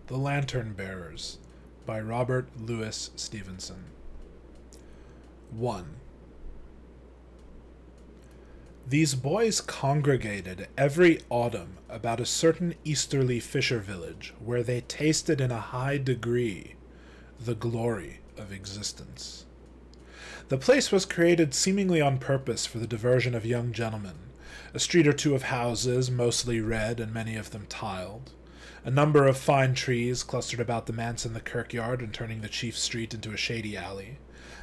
The Lantern Bearers by Robert Louis Stevenson. 1. These boys congregated every autumn about a certain easterly fisher village where they tasted in a high degree the glory of existence. The place was created seemingly on purpose for the diversion of young gentlemen, a street or two of houses, mostly red and many of them tiled, a number of fine trees clustered about the manse and the kirkyard and turning the chief street into a shady alley,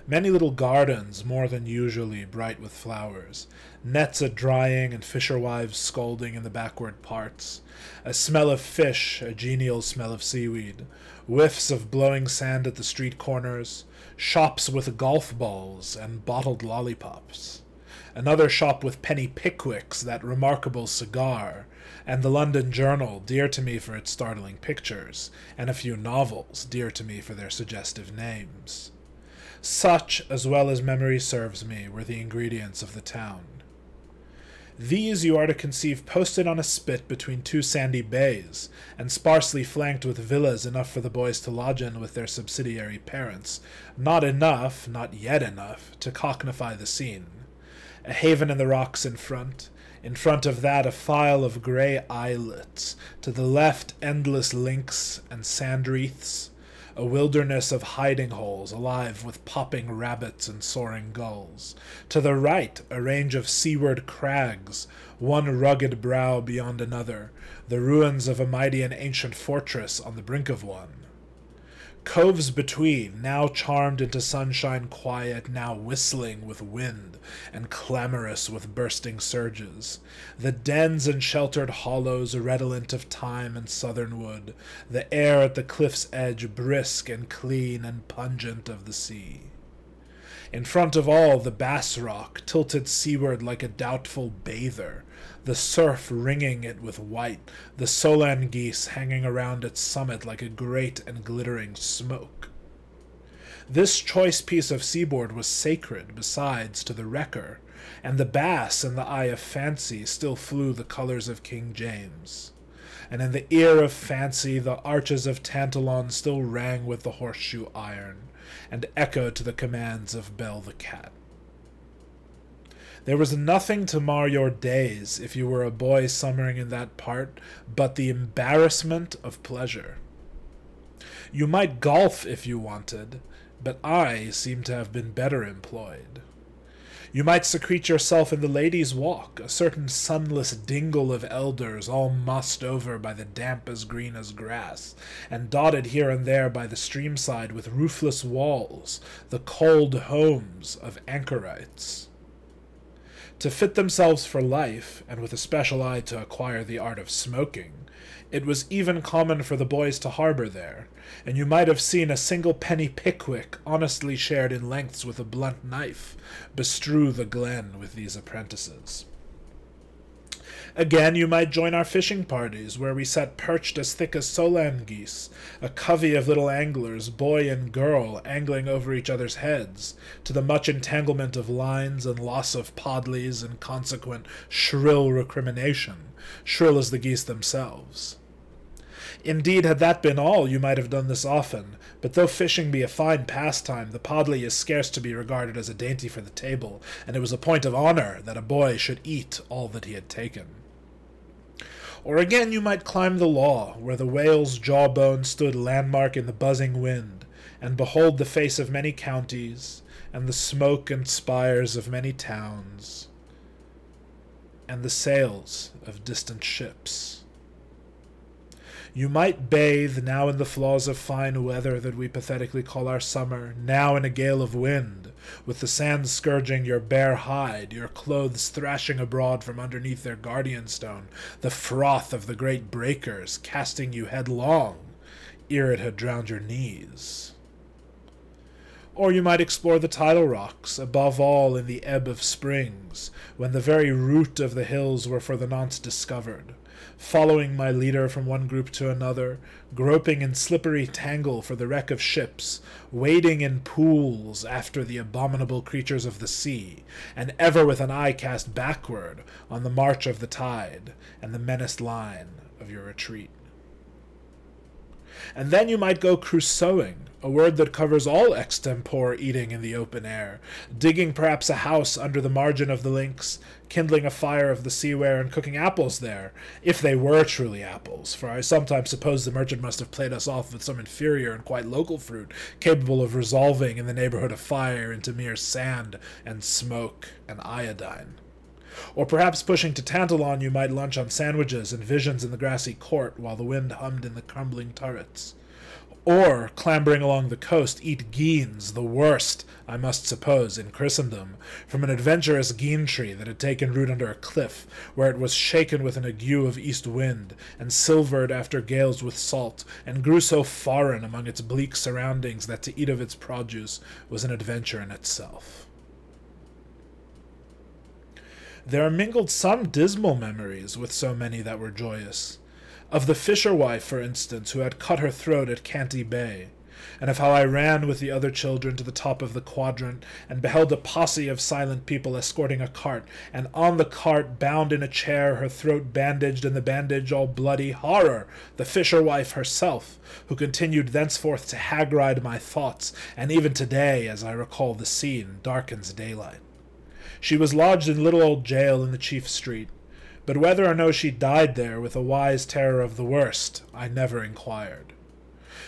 many little gardens more than usually bright with flowers, nets a-drying and fisher-wives scolding in the backward parts, a smell of fish, a genial smell of seaweed, whiffs of blowing sand at the street corners, shops with golf balls and bottled lollipops, another shop with penny Pickwicks, that remarkable cigar, and the London Journal, dear to me for its startling pictures, and a few novels, dear to me for their suggestive names. Such, as well as memory serves me, were the ingredients of the town. These you are to conceive posted on a spit between two sandy bays, and sparsely flanked with villas enough for the boys to lodge in with their subsidiary parents, not enough, not yet enough, to cocknify the scene. A haven in the rocks in front of that a file of grey islets, to the left endless links and sand wreaths, a wilderness of hiding-holes alive with popping rabbits and soaring gulls, to the right a range of seaward crags, one rugged brow beyond another, the ruins of a mighty and ancient fortress on the brink of one. Coves between, now charmed into sunshine quiet, now whistling with wind and clamorous with bursting surges, the dens and sheltered hollows redolent of thyme and southern wood, the air at the cliff's edge brisk and clean and pungent of the sea. In front of all, the Bass Rock, tilted seaward like a doubtful bather, the surf ringing it with white, the solan geese hanging around its summit like a great and glittering smoke. This choice piece of seaboard was sacred, besides, to the wrecker, and the bass in the eye of fancy still flew the colors of King James. And in the ear of fancy the arches of Tantalon still rang with the horseshoe iron, and echoed to the commands of Bel the cat. There was nothing to mar your days, if you were a boy summering in that part, but the embarrassment of pleasure. You might golf if you wanted, but I seem to have been better employed. You might secrete yourself in the Ladies' Walk, a certain sunless dingle of elders, all mossed over by the damp as green as grass, and dotted here and there by the streamside with roofless walls, the cold homes of anchorites. To fit themselves for life, and with a special eye to acquire the art of smoking, it was even common for the boys to harbor there, and you might have seen a single penny Pickwick, honestly shared in lengths with a blunt knife, bestrew the glen with these apprentices. Again, you might join our fishing parties, where we sat perched as thick as solan geese, a covey of little anglers, boy and girl, angling over each other's heads, to the much entanglement of lines and loss of podleys and consequent shrill recrimination, shrill as the geese themselves. Indeed, had that been all, you might have done this often, but though fishing be a fine pastime, the podley is scarce to be regarded as a dainty for the table, and it was a point of honor that a boy should eat all that he had taken. Or again you might climb the law, where the whale's jawbone stood landmark in the buzzing wind, and behold the face of many counties, and the smoke and spires of many towns, and the sails of distant ships. You might bathe, now in the flaws of fine weather that we pathetically call our summer, now in a gale of wind, with the sand scourging your bare hide, your clothes thrashing abroad from underneath their guardian stone, the froth of the great breakers casting you headlong, ere it had drowned your knees. Or you might explore the tidal rocks, above all in the ebb of springs, when the very root of the hills were for the nonce discovered, following my leader from one group to another, groping in slippery tangle for the wreck of ships, wading in pools after the abominable creatures of the sea, and ever with an eye cast backward on the march of the tide and the menaced line of your retreat. And then you might go crusoeing, a word that covers all extempore eating in the open air, digging perhaps a house under the margin of the links, kindling a fire of the seaware and cooking apples there, if they were truly apples, for I sometimes suppose the merchant must have played us off with some inferior and quite local fruit, capable of resolving in the neighborhood of fire into mere sand and smoke and iodine. Or perhaps pushing to Tantalon you might lunch on sandwiches and visions in the grassy court while the wind hummed in the crumbling turrets. Or, clambering along the coast, eat geans, the worst, I must suppose, in Christendom, from an adventurous gean tree that had taken root under a cliff, where it was shaken with an ague of east wind, and silvered after gales with salt, and grew so foreign among its bleak surroundings that to eat of its produce was an adventure in itself. There are mingled some dismal memories with so many that were joyous. Of the fisher-wife, for instance, who had cut her throat at Canty Bay, and of how I ran with the other children to the top of the quadrant, and beheld a posse of silent people escorting a cart, and on the cart, bound in a chair, her throat bandaged, and the bandage all bloody, horror, the fisher-wife herself, who continued thenceforth to hag-ride my thoughts, and even today, as I recall the scene, darkens daylight. She was lodged in little old jail in the chief street, but whether or no she died there with a wise terror of the worst, I never inquired.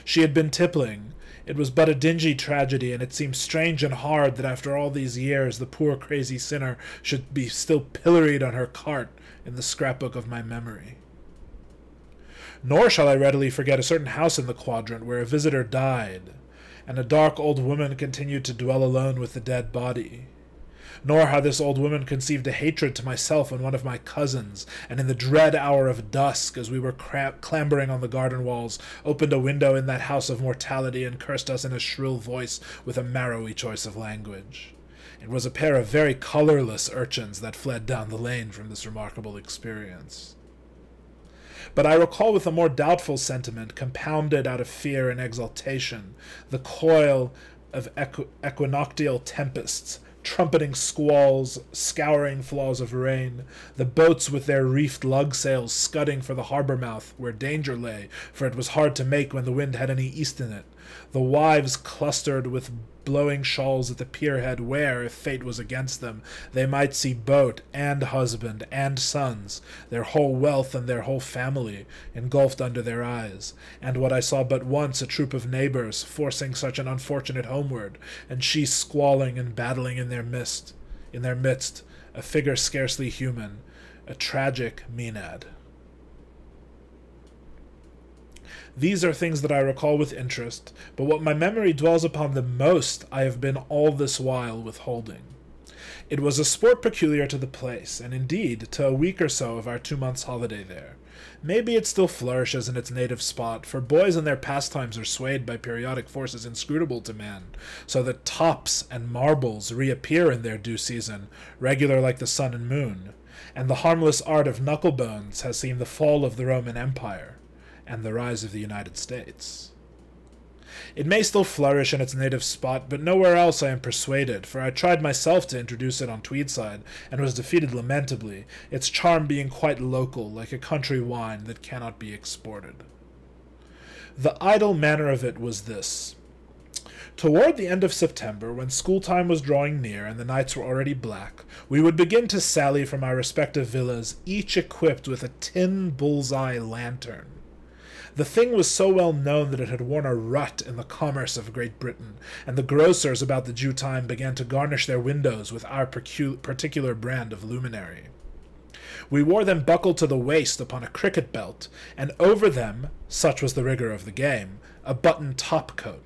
She had been tippling. It was but a dingy tragedy, and it seemed strange and hard that after all these years the poor crazy sinner should be still pilloried on her cart in the scrapbook of my memory. Nor shall I readily forget a certain house in the quadrant where a visitor died, and a dark old woman continued to dwell alone with the dead body. Nor how this old woman conceived a hatred to myself and one of my cousins, and in the dread hour of dusk, as we were clambering on the garden walls, opened a window in that house of mortality and cursed us in a shrill voice with a marrowy choice of language. It was a pair of very colourless urchins that fled down the lane from this remarkable experience. But I recall with a more doubtful sentiment, compounded out of fear and exultation, the coil of equinoctial tempests, trumpeting squalls, scouring flaws of rain, the boats with their reefed lug-sails scudding for the harbour mouth where danger lay, for it was hard to make when the wind had any east in it, the wives clustered with blowing shawls at the pier-head where, if fate was against them, they might see boat and husband and sons, their whole wealth and their whole family, engulfed under their eyes, and what I saw but once, a troop of neighbours forcing such an unfortunate homeward, and she squalling and battling in their midst, a figure scarcely human, a tragic Maenad. These are things that I recall with interest, but what my memory dwells upon the most I have been all this while withholding. It was a sport peculiar to the place, and indeed to a week or so of our 2 months' holiday there. Maybe it still flourishes in its native spot, for boys and their pastimes are swayed by periodic forces inscrutable to man, so that tops and marbles reappear in their due season, regular like the sun and moon, and the harmless art of knucklebones has seen the fall of the Roman Empire and the rise of the United States. It may still flourish in its native spot, but nowhere else I am persuaded, for I tried myself to introduce it on Tweedside, and was defeated lamentably, its charm being quite local, like a country wine that cannot be exported. The idle manner of it was this. Toward the end of September, when school-time was drawing near and the nights were already black, we would begin to sally from our respective villas, each equipped with a tin bull's-eye lantern. The thing was so well known that it had worn a rut in the commerce of Great Britain, and the grocers about the due time began to garnish their windows with our particular brand of luminary. We wore them buckled to the waist upon a cricket belt, and over them, such was the rigour of the game, a buttoned top-coat.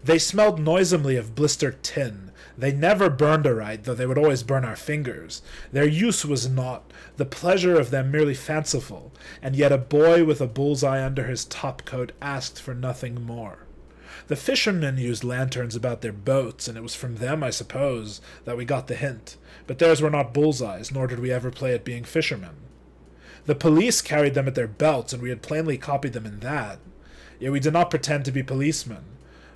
They smelled noisomely of blistered tin. They never burned aright, though they would always burn our fingers. Their use was naught, the pleasure of them merely fanciful, and yet a boy with a bull's-eye under his top-coat asked for nothing more. The fishermen used lanterns about their boats, and it was from them, I suppose, that we got the hint, but theirs were not bull's-eyes, nor did we ever play at being fishermen. The police carried them at their belts, and we had plainly copied them in that. Yet we did not pretend to be policemen.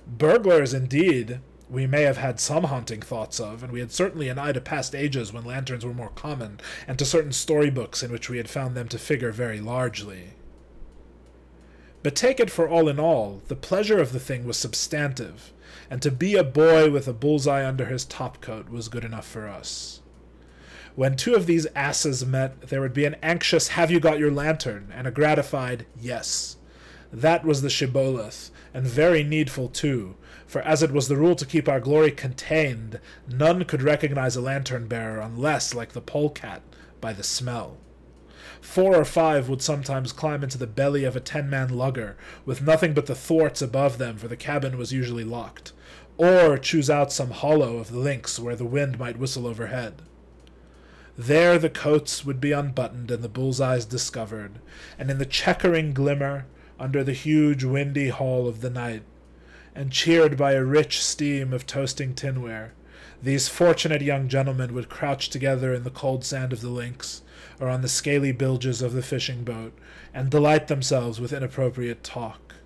Burglars, indeed, we may have had some haunting thoughts of, and we had certainly an eye to past ages when lanterns were more common, and to certain storybooks in which we had found them to figure very largely. But take it for all in all, the pleasure of the thing was substantive, and to be a boy with a bullseye under his topcoat was good enough for us. When two of these asses met, there would be an anxious "Have you got your lantern?" and a gratified "Yes." That was the shibboleth, and very needful too, for as it was the rule to keep our glory contained, none could recognize a lantern-bearer unless, like the polecat, by the smell. 4 or 5 would sometimes climb into the belly of a 10-man lugger, with nothing but the thwarts above them, for the cabin was usually locked, or choose out some hollow of the links where the wind might whistle overhead. There the coats would be unbuttoned and the bullseyes discovered, and in the checkering glimmer, under the huge windy hall of the night, and cheered by a rich steam of toasting tinware, these fortunate young gentlemen would crouch together in the cold sand of the links, or on the scaly bilges of the fishing boat, and delight themselves with inappropriate talk.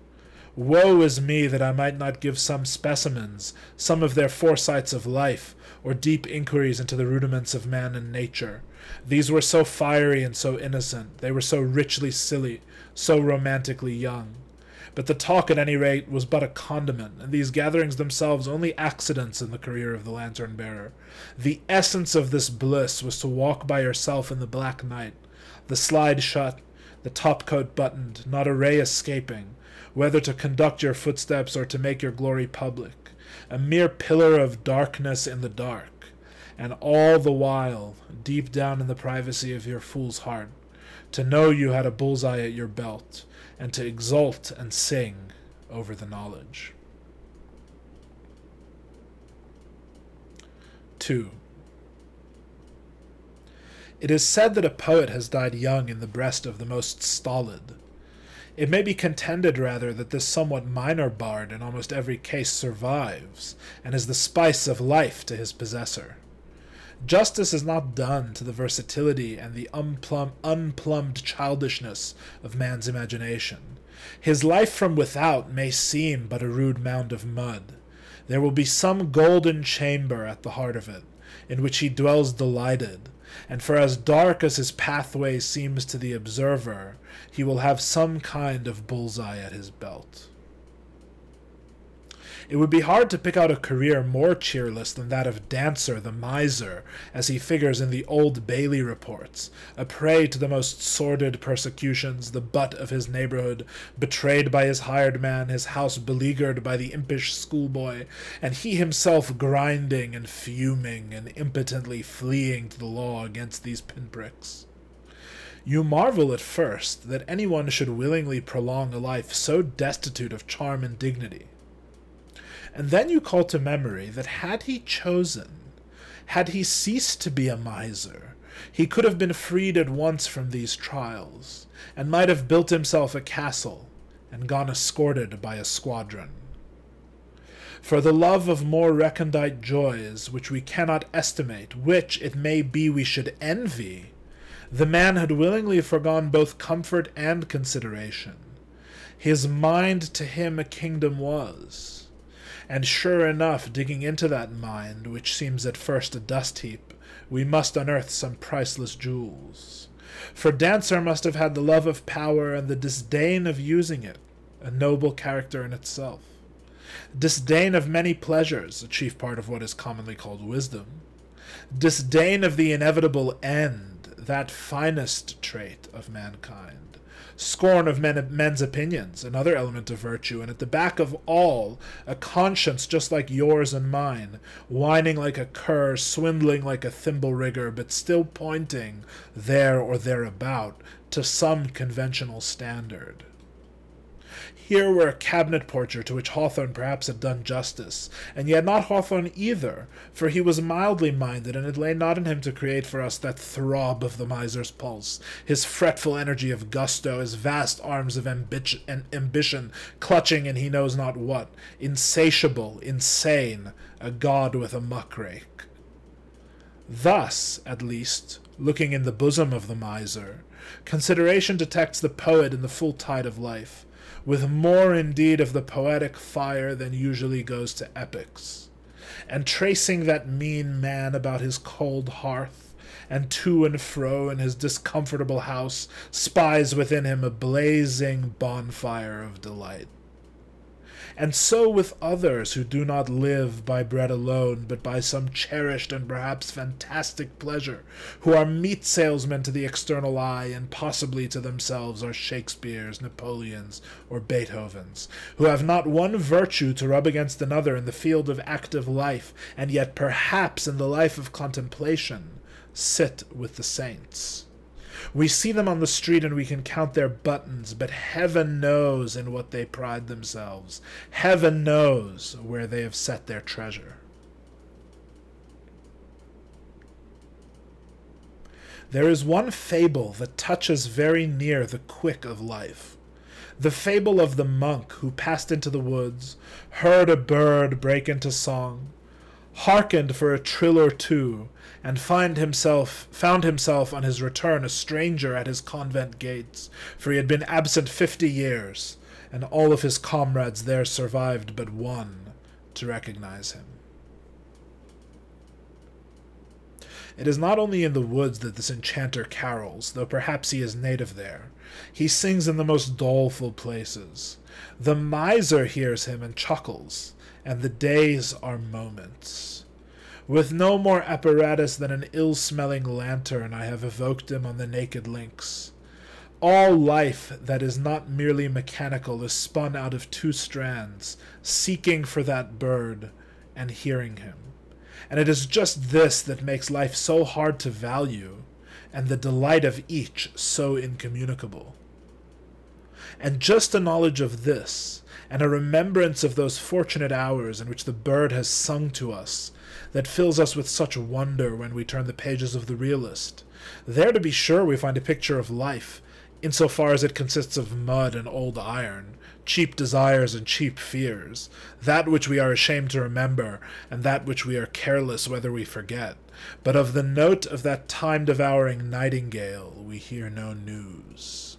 Woe is me that I might not give some specimens, some of their foresights of life, or deep inquiries into the rudiments of man and nature. These were so fiery and so innocent, they were so richly silly, so romantically young. But the talk, at any rate, was but a condiment, and these gatherings themselves only accidents in the career of the lantern-bearer. The essence of this bliss was to walk by yourself in the black night, the slide shut, the topcoat buttoned, not a ray escaping, whether to conduct your footsteps or to make your glory public, a mere pillar of darkness in the dark, and all the while, deep down in the privacy of your fool's heart, to know you had a bullseye at your belt, and to exult and sing over the knowledge. 2. It is said that a poet has died young in the breast of the most stolid. It may be contended, rather, that this somewhat minor bard in almost every case survives, and is the spice of life to his possessor. Justice is not done to the versatility and the unplumbed childishness of man's imagination. His life from without may seem but a rude mound of mud. There will be some golden chamber at the heart of it, in which he dwells delighted, and for as dark as his pathway seems to the observer, he will have some kind of bullseye at his belt. It would be hard to pick out a career more cheerless than that of Dancer the miser, as he figures in the Old Bailey reports, a prey to the most sordid persecutions, the butt of his neighborhood, betrayed by his hired man, his house beleaguered by the impish schoolboy, and he himself grinding and fuming and impotently fleeing to the law against these pinpricks. You marvel at first that anyone should willingly prolong a life so destitute of charm and dignity. And then you call to memory that had he chosen, had he ceased to be a miser, he could have been freed at once from these trials, and might have built himself a castle, and gone escorted by a squadron. For the love of more recondite joys, which we cannot estimate, which, it may be, we should envy, the man had willingly forgone both comfort and consideration. His mind to him a kingdom was. And sure enough, digging into that mind, which seems at first a dust heap, we must unearth some priceless jewels. For Dancer must have had the love of power and the disdain of using it, a noble character in itself. Disdain of many pleasures, a chief part of what is commonly called wisdom. Disdain of the inevitable end, that finest trait of mankind. Scorn of men's opinions, another element of virtue, and at the back of all, a conscience just like yours and mine, whining like a cur, swindling like a thimble-rigger, but still pointing, there or thereabout, to some conventional standard. Here were a cabinet portrait to which Hawthorne perhaps had done justice, and yet not Hawthorne either, for he was mildly minded, and it lay not in him to create for us that throb of the miser's pulse, his fretful energy of gusto, his vast arms of ambition, clutching in he knows not what, insatiable, insane, a god with a muckrake. Thus, at least, looking in the bosom of the miser, consideration detects the poet in the full tide of life, with more indeed of the poetic fire than usually goes to epics, and tracing that mean man about his cold hearth, and to and fro in his discomfortable house, spies within him a blazing bonfire of delight. And so with others who do not live by bread alone, but by some cherished and perhaps fantastic pleasure, who are meat salesmen to the external eye, and possibly to themselves are Shakespeares, Napoleons, or Beethovens, who have not one virtue to rub against another in the field of active life, and yet perhaps in the life of contemplation sit with the saints. We see them on the street and we can count their buttons, but heaven knows in what they pride themselves. Heaven knows where they have set their treasure. There is one fable that touches very near the quick of life. The fable of the monk who passed into the woods, heard a bird break into song, hearkened for a trill or two, and found himself on his return a stranger at his convent gates, for he had been absent 50 years, and all of his comrades there survived but one to recognize him. It is not only in the woods that this enchanter carols, though perhaps he is native there. He sings in the most doleful places. The miser hears him and chuckles, and the days are moments. With no more apparatus than an ill-smelling lantern, I have evoked him on the naked links. All life that is not merely mechanical is spun out of two strands, seeking for that bird and hearing him. And it is just this that makes life so hard to value, and the delight of each so incommunicable. And just a knowledge of this, and a remembrance of those fortunate hours in which the bird has sung to us, that fills us with such wonder when we turn the pages of the realist. There, to be sure, we find a picture of life, insofar as it consists of mud and old iron, cheap desires and cheap fears, that which we are ashamed to remember, and that which we are careless whether we forget. But of the note of that time-devouring nightingale we hear no news.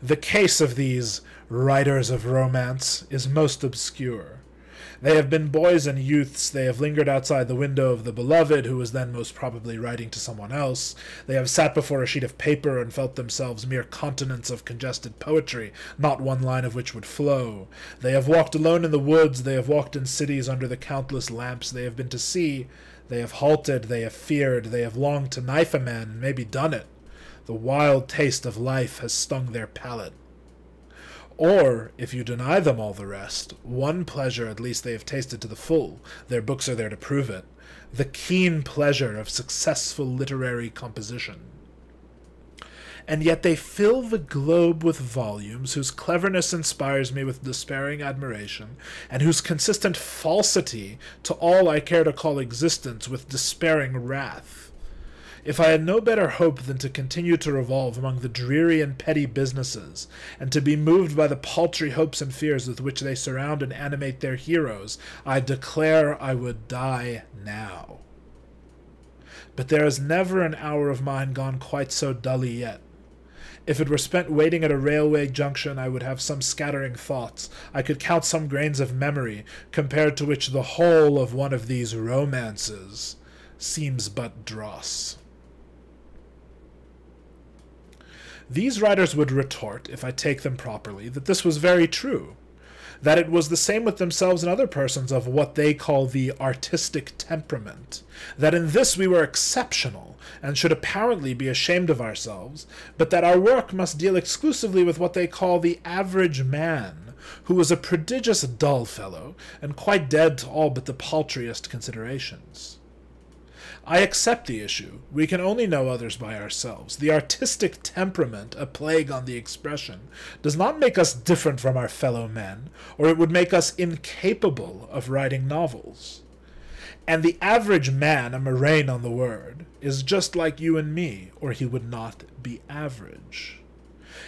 The case of these writers of romance is most obscure. They have been boys and youths, they have lingered outside the window of the beloved, who was then most probably writing to someone else. They have sat before a sheet of paper and felt themselves mere continents of congested poetry, not one line of which would flow. They have walked alone in the woods, they have walked in cities under the countless lamps they have been to see. They have halted, they have feared, they have longed to knife a man, and maybe done it. The wild taste of life has stung their palate. Or, if you deny them all the rest, one pleasure at least they have tasted to the full, their books are there to prove it, the keen pleasure of successful literary composition. And yet they fill the globe with volumes whose cleverness inspires me with despairing admiration, and whose consistent falsity to all I care to call existence with despairing wrath. If I had no better hope than to continue to revolve among the dreary and petty businesses, and to be moved by the paltry hopes and fears with which they surround and animate their heroes, I declare I would die now. But there is never an hour of mine gone quite so dully yet. If it were spent waiting at a railway junction, I would have some scattering thoughts, I could count some grains of memory, compared to which the whole of one of these romances seems but dross. These writers would retort, if I take them properly, that this was very true, that it was the same with themselves and other persons of what they call the artistic temperament, that in this we were exceptional, and should apparently be ashamed of ourselves, but that our work must deal exclusively with what they call the average man, who was a prodigious dull fellow, and quite dead to all but the paltriest considerations. I accept the issue. We can only know others by ourselves. The artistic temperament, a plague on the expression, does not make us different from our fellow men, or it would make us incapable of writing novels. And the average man, a murrain on the word, is just like you and me, or he would not be average.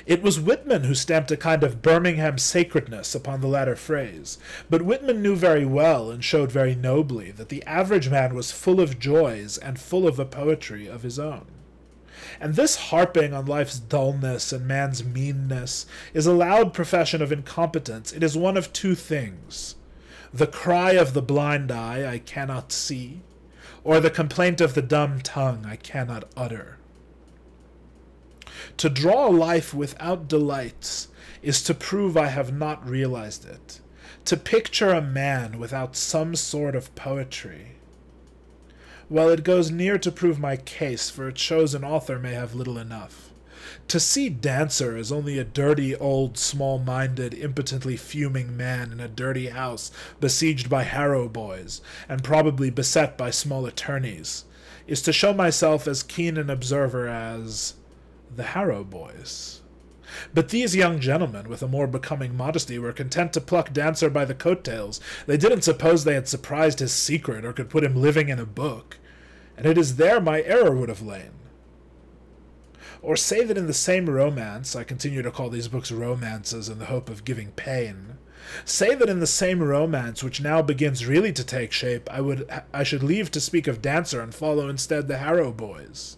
It was Whitman who stamped a kind of Birmingham sacredness upon the latter phrase, but Whitman knew very well and showed very nobly that the average man was full of joys and full of a poetry of his own. And this harping on life's dullness and man's meanness is a loud profession of incompetence. It is one of two things: the cry of the blind eye, I cannot see, or the complaint of the dumb tongue I cannot utter. To draw life without delights is to prove I have not realized it, to picture a man without some sort of poetry. Well, it goes near to prove my case, for it shows an author may have little enough. To see Dancer as only a dirty, old, small-minded, impotently fuming man in a dirty house besieged by Harrow boys, and probably beset by small attorneys, is to show myself as keen an observer as the Harrow boys. But these young gentlemen, with a more becoming modesty, were content to pluck Dancer by the coat-tails. They didn't suppose they had surprised his secret, or could put him living in a book, and it is there my error would have lain. Or say that in the same romance, I continue to call these books romances in the hope of giving pain, say that in the same romance which now begins really to take shape, I should leave to speak of Dancer and follow instead the Harrow boys,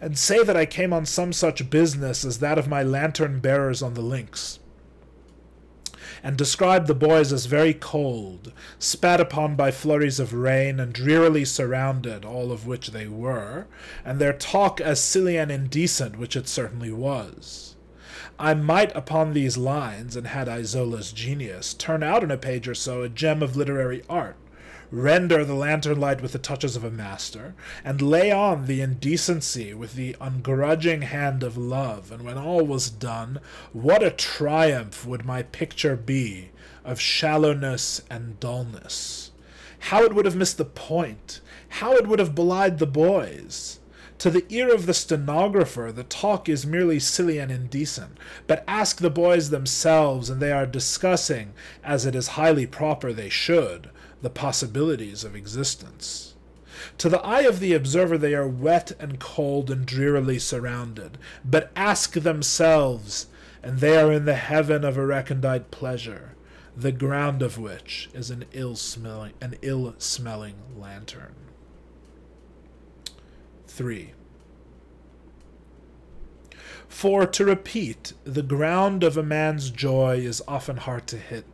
and say that I came on some such business as that of my lantern-bearers on the links, and describe the boys as very cold, spat upon by flurries of rain, and drearily surrounded, all of which they were, and their talk as silly and indecent, which it certainly was. I might upon these lines, and had I Zola's genius, turn out in a page or so a gem of literary art, render the lantern light with the touches of a master, and lay on the indecency with the ungrudging hand of love, and when all was done, what a triumph would my picture be of shallowness and dullness! How it would have missed the point! How it would have belied the boys! To the ear of the stenographer, the talk is merely silly and indecent, but ask the boys themselves, and they are discussing, as it is highly proper they should, the possibilities of existence. To the eye of the observer they are wet and cold and drearily surrounded, but ask themselves, and they are in the heaven of a recondite pleasure, the ground of which is an ill-smelling lantern. 3. For, to repeat, the ground of a man's joy is often hard to hit.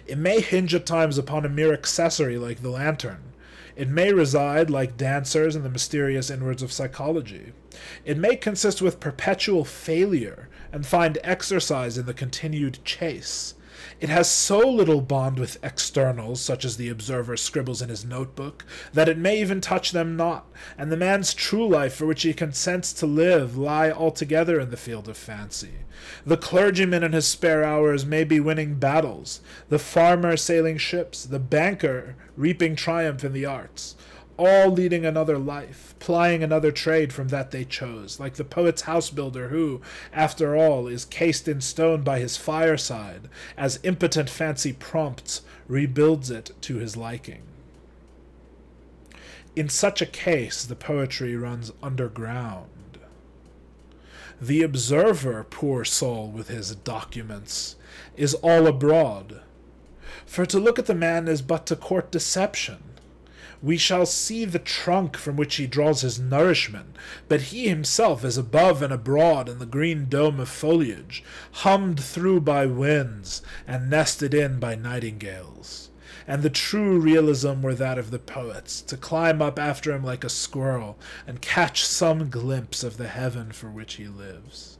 It may hinge at times upon a mere accessory like the lantern. It may reside, like Dancers, in the mysterious inwards of psychology. It may consist with perpetual failure, and find exercise in the continued chase. It has so little bond with externals, such as the observer scribbles in his notebook, that it may even touch them not, and the man's true life for which he consents to live lie altogether in the field of fancy. The clergyman in his spare hours may be winning battles, the farmer sailing ships, the banker reaping triumph in the arts, all leading another life, plying another trade from that they chose, like the poet's house-builder who, after all, is cased in stone by his fireside, as impotent fancy prompts, rebuilds it to his liking. In such a case, the poetry runs underground. The observer, poor soul with his documents, is all abroad. For to look at the man is but to court deception. We shall see the trunk from which he draws his nourishment, but he himself is above and abroad in the green dome of foliage, hummed through by winds, and nested in by nightingales. And the true realism were that of the poets, to climb up after him like a squirrel, and catch some glimpse of the heaven for which he lives.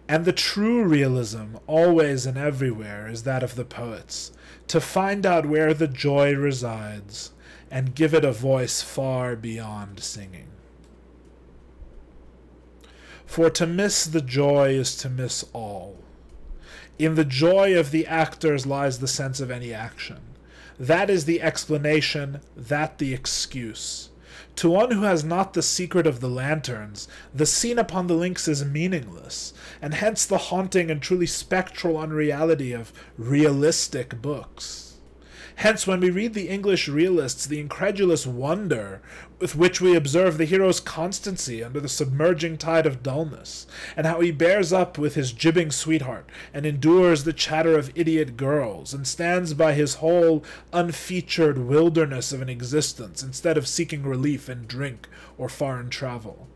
And the true realism, always and everywhere, is that of the poets, to find out where the joy resides, and give it a voice far beyond singing. For to miss the joy is to miss all. In the joy of the actors lies the sense of any action. That is the explanation, that the excuse. To one who has not the secret of the lanterns, the scene upon the links is meaningless, and hence the haunting and truly spectral unreality of realistic books. Hence, when we read the English realists, the incredulous wonder with which we observe the hero's constancy under the submerging tide of dullness, and how he bears up with his jibbing sweetheart, and endures the chatter of idiot girls, and stands by his whole unfeatured wilderness of an existence, instead of seeking relief in drink or foreign travel.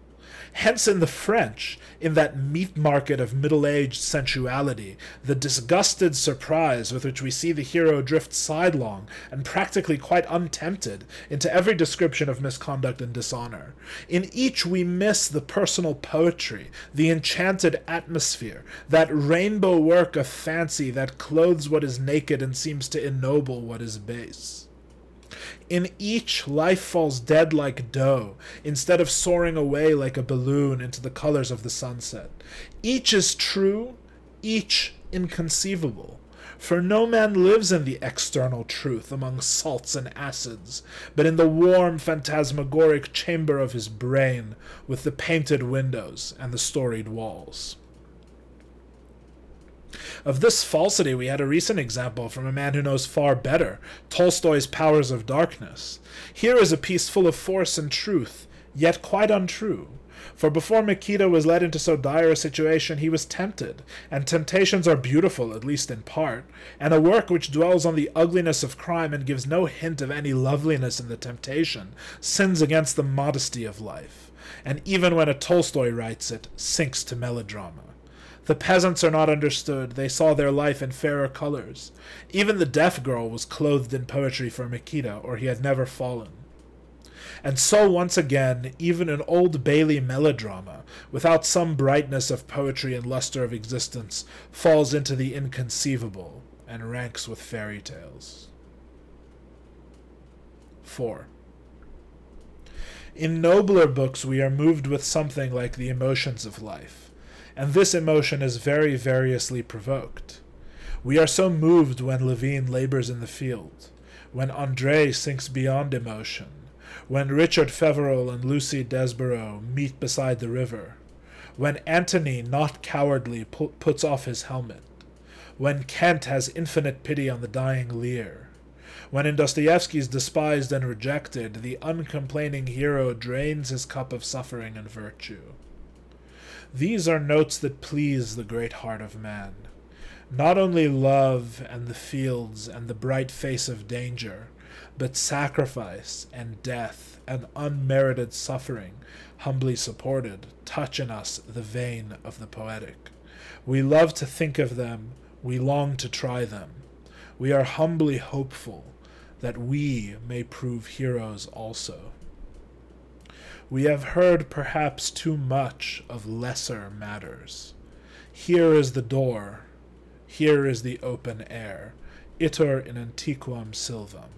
Hence in the French, in that meat market of middle-aged sensuality, the disgusted surprise with which we see the hero drift sidelong and practically quite untempted into every description of misconduct and dishonor. In each we miss the personal poetry, the enchanted atmosphere, that rainbow work of fancy that clothes what is naked and seems to ennoble what is base. In each, life falls dead like dough, instead of soaring away like a balloon into the colors of the sunset. Each is true, each inconceivable. For no man lives in the external truth among salts and acids, but in the warm phantasmagoric chamber of his brain, with the painted windows and the storied walls. Of this falsity we had a recent example from a man who knows far better, Tolstoy's Powers of Darkness. Here is a piece full of force and truth, yet quite untrue. For before Mikita was led into so dire a situation, he was tempted, and temptations are beautiful, at least in part, and a work which dwells on the ugliness of crime and gives no hint of any loveliness in the temptation, sins against the modesty of life, and even when a Tolstoy writes it, sinks to melodrama. The peasants are not understood, they saw their life in fairer colors. Even the deaf girl was clothed in poetry for Mikita, or he had never fallen. And so once again, even an Old Bailey melodrama, without some brightness of poetry and luster of existence, falls into the inconceivable and ranks with fairy tales. 4. In nobler books we are moved with something like the emotions of life, and this emotion is very variously provoked. We are so moved when Levine labors in the field, when André sinks beyond emotion, when Richard Feverel and Lucy Desborough meet beside the river, when Antony, not cowardly, puts off his helmet, when Kent has infinite pity on the dying Lear, when in Dostoevsky's Despised and Rejected, the uncomplaining hero drains his cup of suffering and virtue. These are notes that please the great heart of man. Not only love and the fields and the bright face of danger, but sacrifice and death and unmerited suffering, humbly supported, touch in us the vein of the poetic. We love to think of them, we long to try them. We are humbly hopeful that we may prove heroes also. We have heard perhaps too much of lesser matters. Here is the door, here is the open air, iter in antiquam silvam.